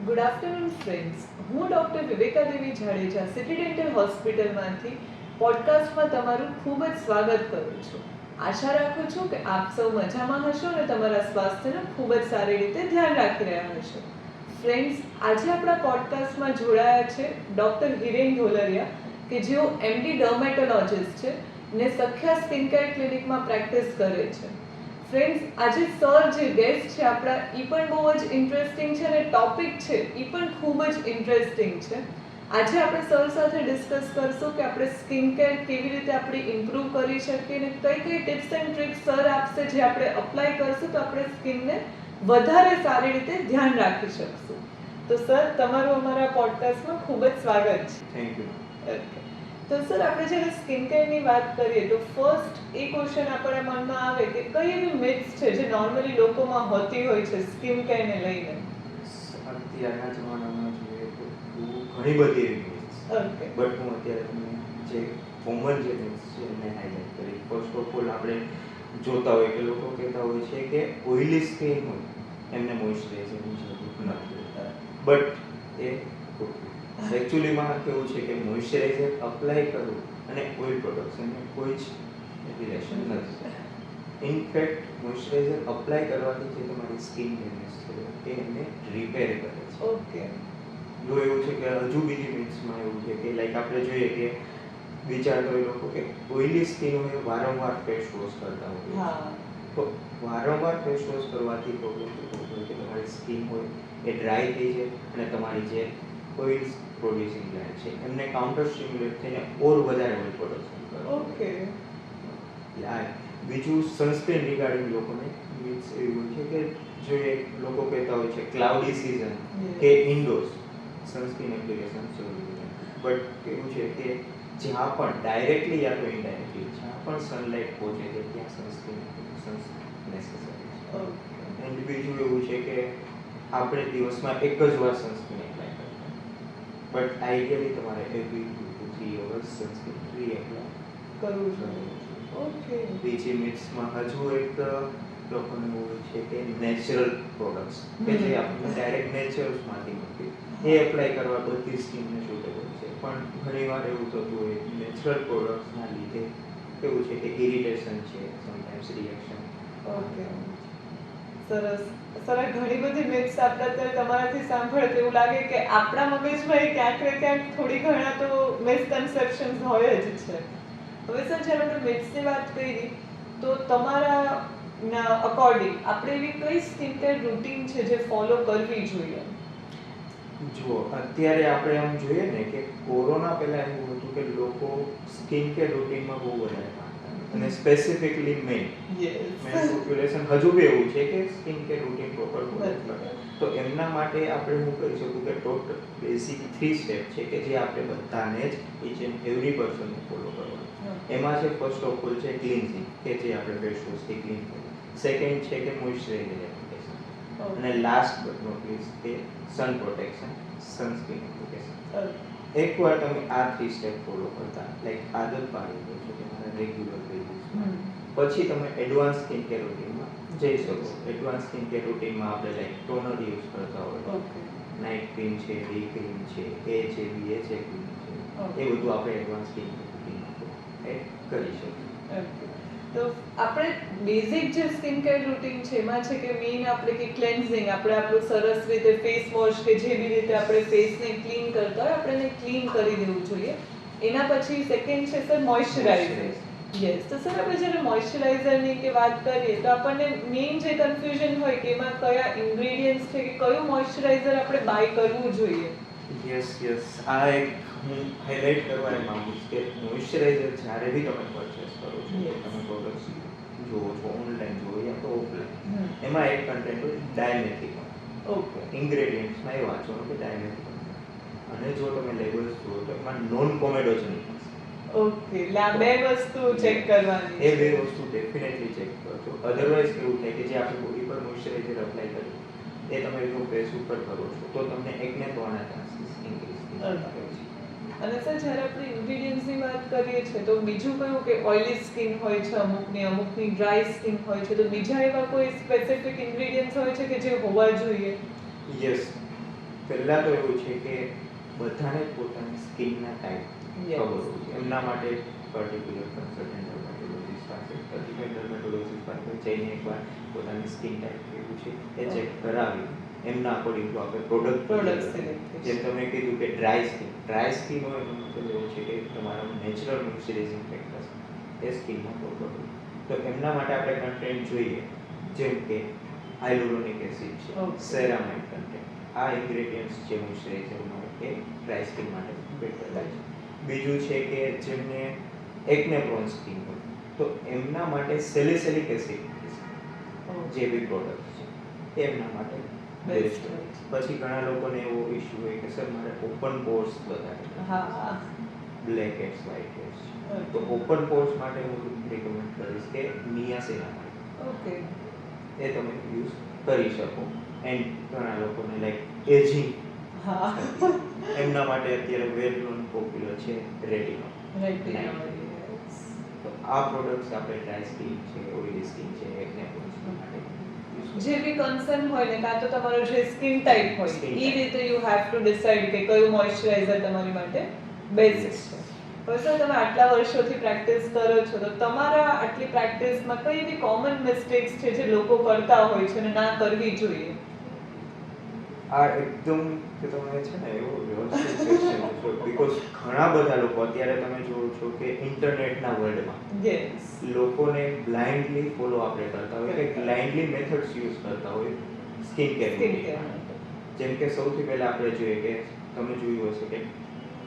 Good afternoon friends. હું doctor વિવેકા દેવી Jadeja city dental હોસ્પિટલમાંથી પોડકાસ્ટમાં તમારું ખૂબ જ સ્વાગત કરું છું. આશા રાખું છું કે આપ સૌ મજામાં હશો અને તમારા સ્વાસ્થ્યનું ખૂબ જ સારી રીતે ધ્યાન રાખી રહ્યા હશો. ફ્રેન્ડ્સ, આજે આપણા પોડકાસ્ટમાં જોડાયા છે ડૉક્ટર હિરેન ઢોલરિયા, કે જેઓ MD ડર્મેટોલોજિસ્ટ છે ને સખ્યા સ્કિન કેર ક્લિનિકમાં પ્રેક્ટિસ કરે છે. ફ્રેન્ડ્સ, આજે સર જે ગેસ્ટ છે આપણા એ પણ બહુ જ ઇન્ટરેસ્ટિંગ છે અને ટોપિક છે એ પણ ખૂબ જ ઇન્ટરેસ્ટિંગ છે. આજે આપણે સર સાથે ડિસ્કસ કરશું કે આપણે સ્કિન કેર કેવી રીતે આપણે ઇમ્પ્રૂવ કરી શકીએ અને કઈ કઈ ટિપ્સ એન્ડ ટ્રિક્સ સર આપશે જે આપણે અપ્લાય કરશું તો આપણે સ્કિનને વધારે સારી રીતે ધ્યાન રાખી શકશું. તો સર, તમારું અમારા પોડકાસ્ટમાં ખૂબ જ સ્વાગત છે. Thank you. ઓકે, તો સર, આપણે જ્યારે સ્કિન કેરની વાત કરીએ તો ફર્સ્ટ એ ક્વેશ્ચન આપણા મનમાં આવે કે કઈ એવી મિથ્સ છે જે નોર્મલી લોકોમાં હોતી હોય છે સ્કિન કેરને લઈને? અત્યારના જમાનામાં જોઈએ તો ઘણી બધી એવી myths છે. ઓકે, બટ હું અત્યારે તમને જે કોમન જે myths છે એને હાઇલાઇટ કરી. ફર્સ્ટ ઓફ ઓલ આપણે જોતા હોય કે લોકો કહેતા હોય છે કે ઓઇલી સ્કિન હોય એમને મોઇશ્ચરાઇઝરની જરૂર નથી, બટ એ ખોટું. એકચ્યુઅલીમાં કેવું છે કે મોઇશ્ચરાઇઝર અપ્લાય કરવું અને ઓઇલ પ્રોડક્શનને કોઈ જ રિલેશન નથી. ઇનફેક્ટ મોઇશ્ચરાઇઝર અપ્લાય કરવાથી જે તમારી સ્કિન ડેમેજ છે એ એને રિપેર કરે છે. ઓકે, જો એવું છે કે હજુ બીજી મિથ્સમાં એવું છે કે લાઈક આપણે જોઈએ કે વિચારતા હોય લોકો કે ઓઇલી સ્કિન હોય વારંવાર ફેસ વોશ કરતા હોય. હા, તો વારંવાર ફેસ વોશ કરવાથી પ્રોબ્લેમ શું હોય કે તમારી સ્કિન હોય એ ડ્રાય થઈ જાય અને તમારી જે ઓઇલ પ્રોડ્યુસિંગ ગ્લેન્ડ છે એમને કાઉન્ટર સ્ટિમ્યુલેટ થઈને ઓર વધારે ઓઇલ પ્રોડક્શન કરે. ઓકે, બીજું સનસ્ક્રીન રિગાર્ડિંગ લોકોને મિથ્સ એવી હોય છે કે જોઈએ લોકો કહેતા હોય છે ક્લાઉડી સીઝન કે ઇન્ડોર્સ સનસ્ક્રીન એપ્લિકેશન જરૂરી છે. બટ એવું છે કે જ્યાં પણ ડાયરેક્ટલી યા તો ઇનડાયરેક્ટલી જ્યાં પણ સનલાઇટ પહોંચે છે ત્યાં સનસ્ક્રીન એપ્લિકેશન્સ નેસેસરી છે. ઓકે, એન્ડ બીજું એવું છે કે આપણે દિવસમાં એક જ વાર સનસ્ક્રીન એપ્લાય કરતા, બટ આઈડિયલી તમારે એવરી 2 to 3 અવર્સ સનસ્ક્રીન રીએપ્લાય કરવું કરવું જોઈએ. જોઈએ. ઓકે, બીજી મિથ્સમાં હજુ એક લોકોને એવું હોય છે કે નેચરલ પ્રોડક્ટ્સ કે જે આપણને ડાયરેક્ટ નેચરલ્સમાંથી મળતી એ એપ્લાય કરવા બધી સ્કિનને સુટેબલ છે, પણ ઘણીવાર એવું થતું હોય નેચરલ પ્રોડક્ટ્સના લીધે કેવું છે કે ઇરિટેશન છે, સમટાઈમ્સ રિએક્શન. ઓકે, સરસ. સર, આ ઘણી બધી મિથ્સ આપણે અત્યારે તમારાથી સાંભળે એવું લાગે કે આપણા મગજમાં એ ક્યાંક ને ક્યાંક થોડી ઘણા તો મિસકન્સેપ્શન્સ હોય જ છે. હવે સર, જ્યારે આપણે મિથ્સની વાત કરી તો તમારા અકોર્ડિંગ આપણે એવી કઈ સ્કિન કેર રૂટીન છે જે ફોલો કરવી જોઈએ? જો અત્યારે આપણે આમ જોઈએ ને કે કોરોના પહેલા એવું હતું કે લોકો સ્કિન કેર રૂટીનમાં બહુ વધારે માનતા અને સ્પેસિફિકલી મેન પોપ્યુલેશન હજુ બી એવું છે કે skin care routine proper follow કરે. તો એમના માટે આપણે હું કહી શકું કે ટોટલ બેઝિક 3 સ્ટેપ છે કે જે આપણે બધાને જ ઈચ એન્ડ એવરી પર્સનને ફોલો કરવાનું. એમાં છે ફર્સ્ટ ઓફ ઓલ છે ક્લિન્ઝિંગ કે જે આપણે ફેસ વોશથી ક્લીન કરીએ. સેકન્ડ છે કે મોઇશ્ચરાઇઝર એપ્લિકેશન અને લાસ્ટ બટ નોટ લીસ્ટ કે સન પ્રોટેક્શન સનસ્ક્રીન એપ્લિકેશન. એકવાર તમે આ 3 સ્ટેપ ફોલો કરતા લાઈક આદત પાડી દો છો તમારા રેગ્યુલર બેઝિસમાં, પછી તમે એડવાન્સ સ્કિન કેર રૂટીનમાં જઈ શકો. એડવાન્સ સ્કિન કેર રૂટીનમાં આપણે લાઈક ટોનર યુઝ કરતા હોય, ઓકે, નાઇટ ક્રીમ છે, ડે ક્રીમ છે, એ છે, BHA ક્રીમ છે, એ બધું આપણે એડવાન્સ સ્કિન કેર રૂટીનમાં એડ કરી શકીએ. ઓકે. તો આપણે બેઝિક જે સ્કિન કેર રૂટીન છે એમાં છે કે મેઇન આપણે કે ક્લેન્ઝિંગ, આપણે આપણું સરસ રીતે ફેસ વોશ કે જે બી રીતે આપણે ફેસને ક્લીન કરતા હોય આપણે એને ક્લીન કરી દેવું જોઈએ. એના પછી સેકન્ડ છે સર મોઇશ્ચરાઇઝર. યસ, તો સર આપણે જ્યારે મોઇશ્ચરાઇઝરની કે વાત કરીએ તો આપણને મેઇન જે કન્ફ્યુઝન હોય કે એમાં કયા ઇન્ગ્રેડિયન્ટ્સ છે કે કયું મોઇશ્ચરાઇઝર આપણે બાય કરવું જોઈએ? યસ, આ એક હું હાઇલાઇટ કરવા માંગુ છું કે મોઇશ્ચરાઇઝર જ્યારે બી તમે પરચેસ કરો છો, તમે પ્રોડક્ટ્સ જોવો છો ઓનલાઈન જોવો યા તો ઓફલાઈન, એમાં એક કન્ટેન્ટ હોય ડાયમેથિક. ઓકે, ઇન્ગ્રેડિયન્ટ્સમાં એ વાંચવાનું કે ડાયમેથિક, અને જો તમે લેબલ્સ જુઓ તો એમાં નોન કોમેડોજેનિક હશે. ઓકે, એટલે આ બે વસ્તુ ચેક કરવાની એ છે. બે વસ્તુ ડેફિનેટલી ચેક કરજો. અધરવાઇઝ કેવું થાય કે જે આપણે બોડી પર મોઇશ્ચરાઇઝર અપ્લાય કરીએ એ તમે જો ફેસ ઉપર કરો છો તો તમને એકને થવાના ચાન્સીસ ઇન્ક્રીઝ થઈ શકે છે. અને સર, જ્યારે આપણે ઇન્ગ્રેડિયન્ટ્સની વાત કરીએ છીએ તો બીજું કયું કે ઓઇલી સ્કિન હોય છે અમુકની ડ્રાય સ્કિન હોય છે, તો બીજા એવા કોઈ સ્પેસિફિક ઇન્ગ્રેડિયન્ટ્સ હોય છે કે જે હોવા જોઈએ? યસ, પહેલા તો એવું છે કે બધાને પોતાની સ્કિનના ટાઈપ Yes. ખબર હોય છે. એમના માટે પર્ટિક્યુલર કન્સલ્ટન્ટ ડર્મેટોલોજીસ્ટ પાસે સર્જિકલ ડર્મેટોલોજીસ્ટ પાસે જઈને એકવાર પોતાની સ્કિન ટાઈપ કેવું છે એ ચેક કરાવી એમના અકોર્ડિંગ ટુ આપણે પ્રોડક્ટ select જેમ તમે કીધું કે ડ્રાય સ્કિન હોય એનો મતલબ એવો છે કે તમારો નેચરલ મોઇશ્ચરાઇઝિંગ ફેક્ટર્સ એ સ્કિનમાં પ્રોપર હોય તો એમના માટે આપણે કન્ટેન્ટ જોઈએ જેમ કે હાઇલુરોનિક એસિડ છે Okay. સેરામાઇડ કન્ટેન્ટ આ ઇન્ગ્રેડિયન્ટ્સ જે મોઇશ્ચરાઇઝરમાં એ ડ્રાય સ્કિન માટે બેટર થાય છે બીજું છે કે જેમને એકને પ્રોન સ્કિન હોય તો એમના માટે સેલિસિલિક એસિડ જે બી પ્રોડક્ટ છે એમના માટે બેસ્ટ હોય પછી ઘણા લોકોને એવો ઇશ્યુ હોય કે સર મારે ઓપન પોર્સ વધારે હા બ્લેક હેડ્સ વ્હાઇટ હેડ્સ તો ઓપન પોર્સ માટે હું રિકમેન્ડ કરીશ કે નિયાસિનામાઇડ ઓકે એ તમે યુઝ કરી શકો એન્ડ ઘણા લોકોને લાઈક એજિંગ હા એમના માટે અત્યારે વેલ નોન પોપ્યુલર છે રેટિનો તો આ પ્રોડક્ટ્સ આપણે ડ્રાય સ્કિન છે ઓઇલી સ્કિન છે એકને માટે જે બી કન્સર્ન હોય ને કાં તો તમારો જે સ્કિન ટાઈપ હોય Skin એ type. રીતે યુ હેવ ટુ ડિસાઇડ કે કયું મોઇશ્ચરાઇઝર તમારી માટે બેસ્ટ છે હવે સર તમે આટલા વર્ષોથી પ્રેક્ટિસ કરો છો તો તમારા આટલી પ્રેક્ટિસમાં કઈ એવી કોમન મિસ્ટેક્સ છે જે લોકો કરતા હોય છે અને ના કરવી જોઈએ આ એકદમ કે તમે છે ને એવો વ્યવસ્થિત ક્વેશ્ચન છો બીકોઝ ઘણા બધા લોકો અત્યારે તમે જોવો છો કે ઇન્ટરનેટના વર્લ્ડમાં યસ લોકોને બ્લાઇન્ડલી ફોલો આપણે કરતા હોય કે બ્લાઇન્ડલી મેથડ્સ યુઝ કરતા હોય સ્કિન કેર સ્કિન કેર જેમ કે સૌથી પહેલા આપણે જોઈએ કે તમે જોયું હશે કે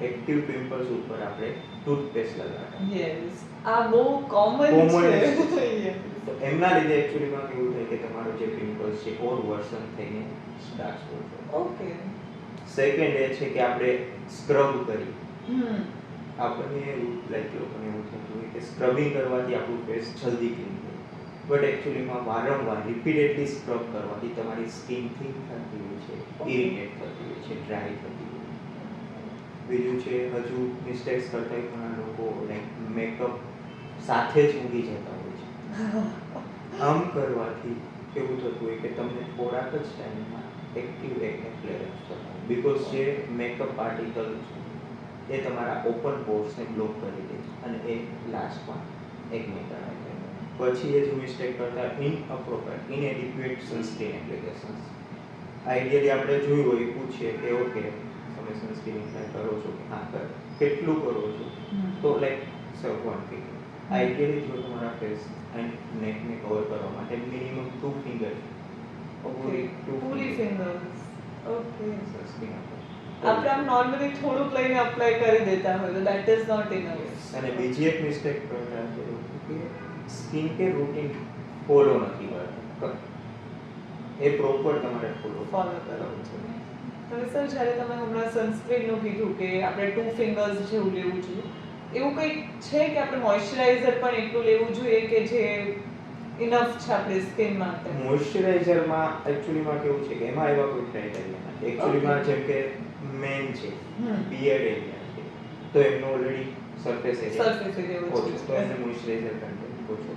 એક્ટિવ પિમ્પલ્સ ઉપર આપણે ટૂથપેસ્ટ લગાડતા યસ આ બહુ કોમન Common છે છે. તો એમના લીધે એકચ્યુઅલીમાં કેવું થાય કે તમારો જે પિમ્પલ્સ છે ઓર વર્સન થઈને ડાર્ક સ્પોટ ઓકે સેકન્ડ એ છે કે આપણે સ્ક્રબ કરી હમ આપણને એવું લાઈક લોકોને એવું થતું હોય કે સ્ક્રબિંગ કરવાથી આપણું ફેસ જલ્દી ક્લીન થાય બટ એકચ્યુઅલીમાં વારંવાર રિપીટેડલી સ્ક્રબ કરવાથી તમારી સ્કિન થિક થતી હોય છે ઇરિટેટ થતી હોય છે ડ્રાય થતી હોય છે બીજું છે હજુ મિસ્ટેક્સ કરતા ઘણા લોકો લાઈક મેકઅપ સાથે જ ઊંઘી જતા હોય છે આમ કરવાથી કેવું થતું હોય કે તમને થોડાક જ ટાઈમમાં એક્ટિવ એકને ફ્લેર થતા હોય બીકોઝ જે મેકઅપ પાર્ટિકલ છે એ તમારા ઓપન પોર્સને બ્લોક કરી દે છે અને એ લાસ્ટમાં એકને કારણે પછી એ જ મિસ્ટેક કરતા ઇનઅપ્રોપ્રિએટ ઇનએડિક્વેટ સનસ્ક્રીન એપ્લિકેશન્સ આઈડિયલી આપણે જોયું હોય એ પૂછીએ કે ઓકે તમે સનસ્ક્રીન એપ્લાય કરો છો કે હા કરો કેટલું કરો છો તો લાઈક સર 1 ફિંગર આઈડિયલી જો તમારા ફેસ એન્ડ નેકને કવર કરવા માટે મિનિમમ 2 ફિંગર ઓકે પૂરી ફિંગર્સ ઓકે સનસ્ક્રીન આપણે આમ નોર્મલી થોડુંક લઈને અપ્લાય કરી દેતા હોય તો દેટ ઇઝ નોટ ઇનફ અને બીજી એક મિસ્ટેક કરતા છે કે સ્કિન કેર રૂટીન ફોલો નથી કરતા એ પ્રોપર તમારે ફોલો ફોલો કરવું છે હવે સર જ્યારે તમે હમણાં સનસ્ક્રીનનું કીધું કે આપણે 2 ફિંગર્સ જેવું લેવું જોઈએ એવું કંઈક છે કે આપણે મોઇશ્ચરાઇઝર પણ એટલું લેવું જોઈએ કે જે ઇનફ છે આપણી સ્કિન માટે મોઇશ્ચરાઇઝરમાં એકચ્યુઅલીમાં કેવું છે કે એમાં એવા કોઈ ક્રાઇટેરિયા નથી એકચ્યુઅલીમાં જેમ કે મેન છે બિયર્ડ એરિયા છે તો એમનો ઓલરેડી સરફેસ એરિયા ઓછો તો એમને મોઇશ્ચરાઇઝર કન્ટેન્ટ ઓછો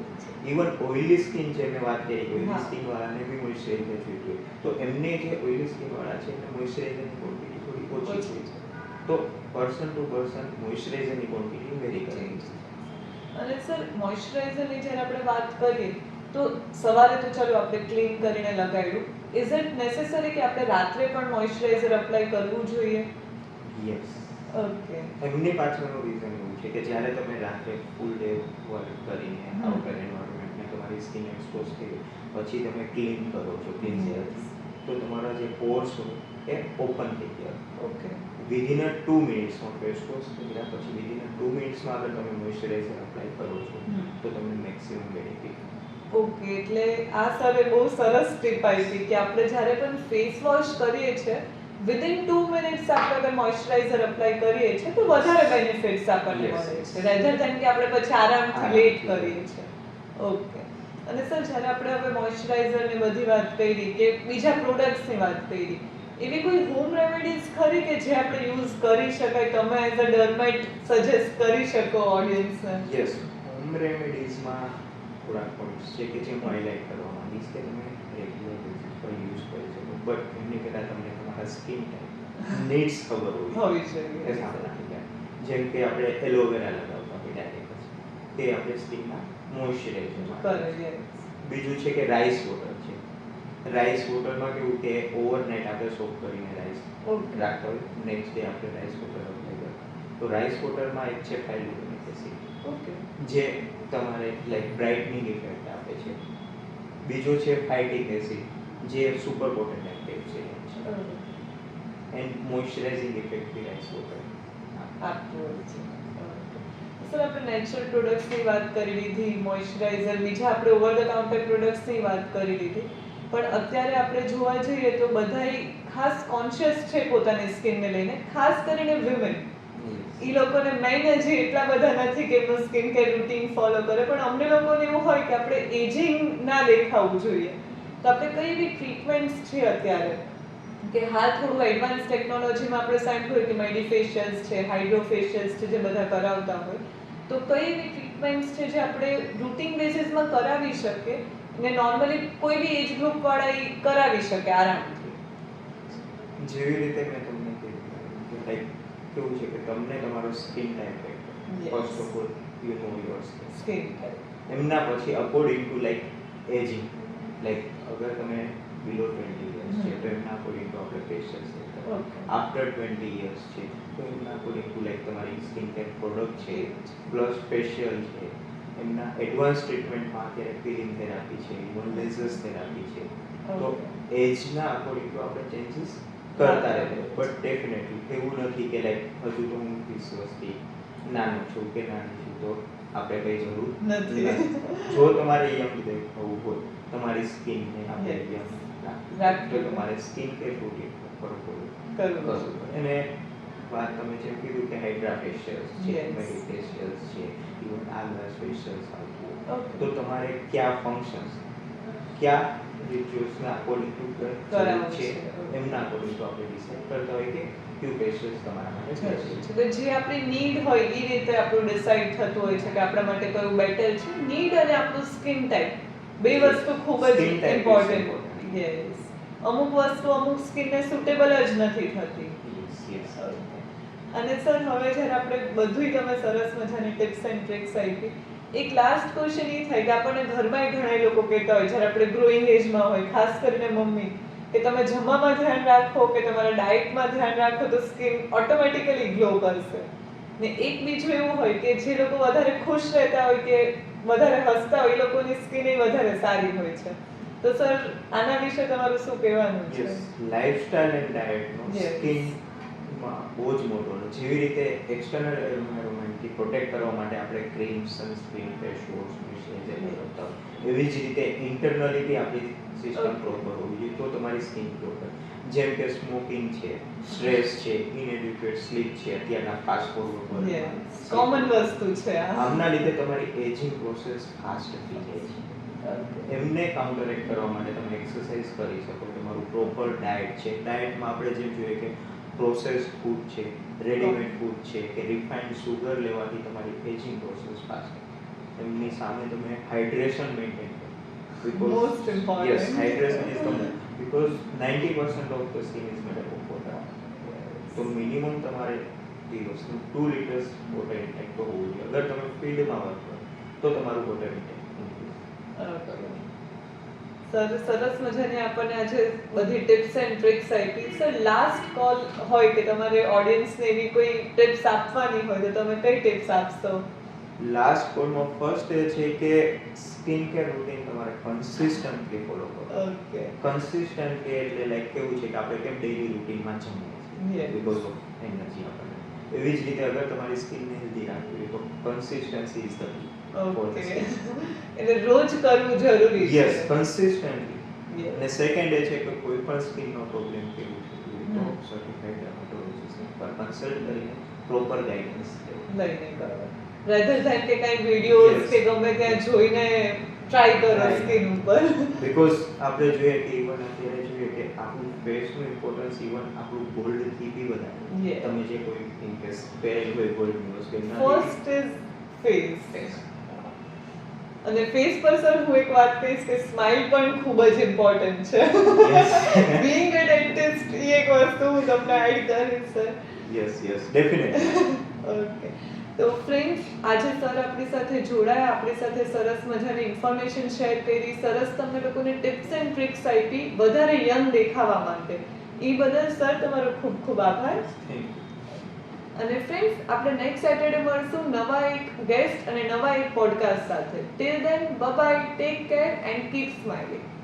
ઇવન ઓઇલી સ્કિન છે મેં વાત કરી ઓઇલી સ્કિન વાળાને બી મોઇશ્ચરાઇઝર જોઈએ તો એમને જે ઓઇલી સ્કિન વાળા છે એમને મોઇશ્ચરાઇઝરની ક્વોન્ટિટી થોડી ઓછી છે તો પર્સન ટુ પર્સન મોઇશ્ચરાઇઝરની ક્વોન્ટિટી વેરી કરે છે અને સર મોઇશ્ચરાઇઝરની જ્યારે આપણે વાત કરીએ તો સવારે તો ચાલો આપણે ક્લીન કરીને લગાવ્યું ઇઝ ઇટ નેસેસરી કે આપણે રાત્રે પણ મોઇશ્ચરાઇઝર અપ્લાય કરવું જોઈએ યસ ઓકે એમની પાછળનું રીઝન એવું છે કે જ્યારે તમે રાત્રે ફૂલ ડે વર્ક કરીને આઉટર એન્વાયરમેન્ટને તમારી સ્કિન એક્સપોઝ થઈ પછી તમે ક્લીન કરો છો ક્લિન્ઝરથી તો તમારા જે પોર્સ હોય એ ઓપન થઈ ગયા ઓકે વિધિન 2 મિનિટ્સમાં ફેસ વોશ કર્યા પછી વિધિન 2 મિનિટ્સમાં અગર તમે મોઇશ્ચરાઇઝર અપ્લાય કરો છો તો તમને મેક્સિમમ બેનિફિટ ઓકે એટલે આ સરે બહુ સરસ ટીપ આપી કે આપણે જ્યારે પણ ફેસ વોશ કરીએ છીએ વિધિન 2 મિનિટ્સ આપણે અગર મોઇશ્ચરાઇઝર અપ્લાય કરીએ છીએ તો વધારે બેનિફિટ્સ આપણને મળે છે રેધર ધેન કે આપણે પછી આરામથી લેટ કરીએ છીએ ઓકે અને સર જ્યારે આપણે હવે મોઇશ્ચરાઇઝરની બધી વાત કરી કે બીજા પ્રોડક્ટ્સની વાત કરી એવી કોઈ હોમ રેમેડીઝ ખરી કે જે આપણે યુઝ કરી શકાય તમે એઝ અ ડર્મેટ સજેસ્ટ કરી શકો ઓડિયન્સને યસ હોમ રેમેડીઝમાં થોડાક પોઈન્ટ્સ છે કે જે હું હાઇલાઇટ કરવા માંગીશ કે તમે રેગ્યુલર બેસિસ પર યુઝ કરી શકો બટ એમની પહેલાં તમને તમારા સ્કિન ટાઈપ નીડ્સ ખબર હોવી જોઈએ. એ સામે જેમ કે આપણે એલોવેરા લગાવતા હોય ડાયરેક્ટ તે આપણે સ્કિનના મોઇશ્ચરાઇઝર કરે. બીજું છે કે રાઈસ વોટર છે. રાઈસ વોટરમાં કેવું કે ઓવરનાઇટ આપણે સોક કરીને રાઈસ રાખતા હોય, નેક્સ્ટ ડે આપણે રાઈસ વોટર અપ્લાય કરતા. તો રાઈસ વોટરમાં એક છે હાઇલ્યુરોનિક એસિડ, ઓકે, જે તમારે લાઈક બ્રાઇટનિંગ ઇફેક્ટ આપે છે. બીજો છે ફાઇટિક એસિડ, જે સુપર પોટેન્ટ એન્ટીઓક્સિડન્ટ છે એન્ડ મોઇશ્ચરાઇઝિંગ ઇફેક્ટ બી રાઈસ વોટર આપતું હોય છે. સર આપણે નેચરલ પ્રોડક્ટ્સની વાત કરી લીધી, મોઇશ્ચરાઇઝર, બીજા આપણે ઓવર ધ કાઉન્ટર પ્રોડક્ટ્સની વાત કરી લીધી, પણ અત્યારે આપણે જોવા જઈએ તો બધાય ખાસ કોન્શિયસ છે પોતાની સ્કિનને લઈને, ખાસ કરીને વિમેન. એ લોકોને મેઇન હજી એટલા બધા નથી કે એમનું સ્કિન કેર રૂટીન ફોલો કરે, પણ અમને લોકોને એવું હોય કે આપણે એજિંગ ના દેખાવું જોઈએ. તો આપણે કઈ એવી ટ્રીટમેન્ટ્સ છે અત્યારે કે હાલ થોડું એડવાન્સ ટેકનોલોજીમાં આપણે સાંભળ્યું કે મેડિફેશિયલ્સ છે, હાઇડ્રોફેશિયલ્સ છે, જે બધા કરાવતા હોય, તો કઈ એવી ટ્રીટમેન્ટ્સ છે જે આપણે રૂટીન બેસિસમાં કરાવી શકીએ ને નોર્મલી કોઈ બી એજ ગ્રુપ વાળા ઈ કરાવી શકે આરામથી? જેવી રીતે મેં તમને કીધું કે લાઈક કેવું છે કે તમને તમારો skin type first of all you know your skin type, એમના પછી according to like ageing, like અગર તમે બિલો 20 યર્સ છે તો એમના અકોર્ડિંગ ટુ આપણે ફેશિયલ્સ છે, આફ્ટર 20 યર્સ છે તો એમના અકોર્ડિંગ ટુ લાઈક તમારી સ્કિન કેર પ્રોડક્ટ છે પ્લસ ફેશિયલ છે. એમના એડવાન્સ ટ્રીટમેન્ટમાં અત્યારે પીલિંગ થેરાપી છે, ઇવન લેઝર્સ થેરાપી છે. તો એજના અકોર્ડિંગ ટુ આપણે ચેન્જીસ કરતા રહે, બટ ડેફિનેટલી એવું નથી કે લાઈક હજુ તો હું 20 વર્ષથી નાનો છું કે નાની છું તો આપણે કઈ જરૂર નથી. જો તમારે યંગ દેખાવું હોય, તમારી સ્કિનને આપણે યંગ રાખવી તો તમારે સ્કિન કેર રૂટીન કરવું પડે. અને વાત તમે જેમ કીધું કે હાઇડ્રા ફેશિયલ્સ છે, મેડિફેશિયલ્સ છે, ઇવન આઈબ્રો ફેશિયલ્સ આવતું, તો તમારે કયા ફંક્શન્સ, કયા રિચ્યુઅલ્સના અકોર્ડિંગ ટુ કરવું છે એમના અકોર્ડિંગ ટુ આપણે ડિસાઈડ કરતા હોય કે ક્યુ ફેશિયલ્સ તમારા માટે બેસ્ટ છે. તો જે આપણી નીડ હોય એ રીતે આપણું ડિસાઈડ થતું હોય છે કે આપણા માટે કયું બેટર છે. નીડ અને આપણું સ્કિન ટાઈપ બે વસ્તુ ખૂબ જ ઇમ્પોર્ટન્ટ. યસ, અમુક વસ્તુ અમુક સ્કિનને સુટેબલ જ નથી થતી. અને સર હવે જ્યારે આપણે બધુંય તમે સરસ મજાની ટિપ્સ એન્ડ ટ્રિક્સ આપી, એક લાસ્ટ ક્વેશ્ચન એ થાય કે આપણને ઘરમાં ઘણા લોકો કહેતા હોય જ્યારે આપણે ગ્રોઈંગ એજમાં હોય, ખાસ કરીને મમ્મી, કે તમે જમવામાં ધ્યાન રાખો કે તમારા ડાયટમાં ધ્યાન રાખો તો સ્કિન ઓટોમેટિકલી ગ્લો કરશે. ને એક બીજું એવું હોય કે જે લોકો વધારે ખુશ રહેતા હોય કે વધારે હસતા હોય એ લોકોની સ્કિન એ વધારે સારી હોય છે. તો સર આના વિશે તમારું શું કહેવાનું છે? લાઇફસ્ટાઇલ એન્ડ ડાયટનો સ્કિનમાં બહુ જ મોટો રોલ. જેવી રીતે એક્સટર્નલ એન્વાયરમેન્ટથી પ્રોટેક્ટ કરવા માટે આપણે cream, sunscreen, face wash, moisturiser લગાવતા હોય, એવી જ રીતે ઇન્ટરનલી બી આપણી સિસ્ટમ પ્રોપર હોવી જોઈએ તો તમારી સ્કિન ગ્લો કરે. જેમ કે સ્મોકિંગ છે, સ્ટ્રેસ છે, ઇનએડ્યુકેટ સ્લીપ છે, અત્યારના ફાસ્ટ ફૂડ કોમન વસ્તુ છે. આમના લીધે તમારી એજિંગ પ્રોસેસ ફાસ્ટ થઈ જાય છે. એમને કાઉન્ટરેક્ટ કરવા માટે તમે એક્સરસાઇઝ કરી શકો. તમારું પ્રોપર ડાયટ છે, ડાયટમાં આપણે જેમ જોઈએ કે પ્રોસેસ્ડ ફૂડ છે, રેડીમેડ ફૂડ છે કે રિફાઇન્ડ સુગર લેવાથી તમારી એજિંગ પ્રોસેસ ફાસ્ટ. એમની સામે તમે હાઇડ્રેશન મેન્ટેન કરો. Most important. Yes, hydration is the because 90% of the skin is made up of water. તો મિનિમમ તમારે દિવસનું 2 liters વોટર ઇન્ટેક તો હોવું જોઈએ. અગર તમે ફિલ્ડમાં વર્ક કરો તો તમારું વોટર ઇન્ટેક સર સરસ મજાની આપણને આજે બધી ટિપ્સ એન્ડ ટ્રિક્સ આપી. સર લાસ્ટ કોલ હોય કે તમારે ઓડિયન્સને એવી કોઈ ટિપ્સ આપવાની હોય તો તમે કઈ ટિપ્સ આપશો? લાસ્ટ કોલમાં ફર્સ્ટ એ છે કે સ્કિન કેર રૂટીન તમારે કન્સિસ્ટન્ટલી ફોલો કરો. ઓકે, કન્સિસ્ટન્ટલી એટલે લાઈક કેવું છે કે આપણે કેમ ડેઈલી રૂટીનમાં જમીએ છીએ બીકોઝ ઓફ એનર્જી આપણને, એવી જ રીતે અગર તમારી સ્કિનને હેલ્ધી રાખવી તો consistency is the key. Okay, એટલે રોજ કરવું જરૂરી છે. Yes, consistently. અને સેકન્ડ એ છે કે કોઈ પણ સ્કિનનો પ્રોબ્લેમ કેવું છે તો સર્ટિફાઈડ ડર્મેટોલોજીસ્ટ પર કન્સલ્ટ કરીને પ્રોપર ગાઈડન્સ લઈને કરો. રેધર ધેન કે કઈ વિડિયોઝ કે ગમે ત્યાં જોઈને ટ્રાય કરો સ્કિન ઉપર. બીકોઝ આપણે જોઈએ કે ઇવન અત્યારે જોઈએ કે આપણું ફેસનું ઇમ્પોર્ટન્સ ઇવન આપણું ગોલ્ડથી બી વધારે. તમે જે કોઈ ઇન્વેસ્ટ પહેરેલ હોય ગોલ્ડની વસ્તુ એના ફર્સ્ટ ઇઝ ફેસ. અને ફેસ પર સર હું એક વાત કહીશ કે સ્માઇલ પણ ખૂબ જ ઇમ્પોર્ટન્ટ છે. બીઇંગ અ ડેન્ટિસ્ટ એ એક વસ્તુ હું તમને એડ કરીશ સર. Yes definitely. ઓકે. તો ફ્રેન્ડ્સ, આજે સર આપણી સાથે જોડાયા, આપણી સાથે સરસ મજાની ઇન્ફોર્મેશન શેર કરી, સરસ તમને લોકોને ટિપ્સ એન્ડ ટ્રિક્સ આપી વધારે યંગ દેખાવા માટે. એ બદલ સર તમારો ખૂબ ખૂબ આભાર. Thank you. અને ફ્રેન્ડ્સ, આપણે નેક્સ્ટ સેટરડે મળશું નવા એક ગેસ્ટ અને નવા એક પોડકાસ્ટ સાથે. Till then, bye bye, take care and keep smiling.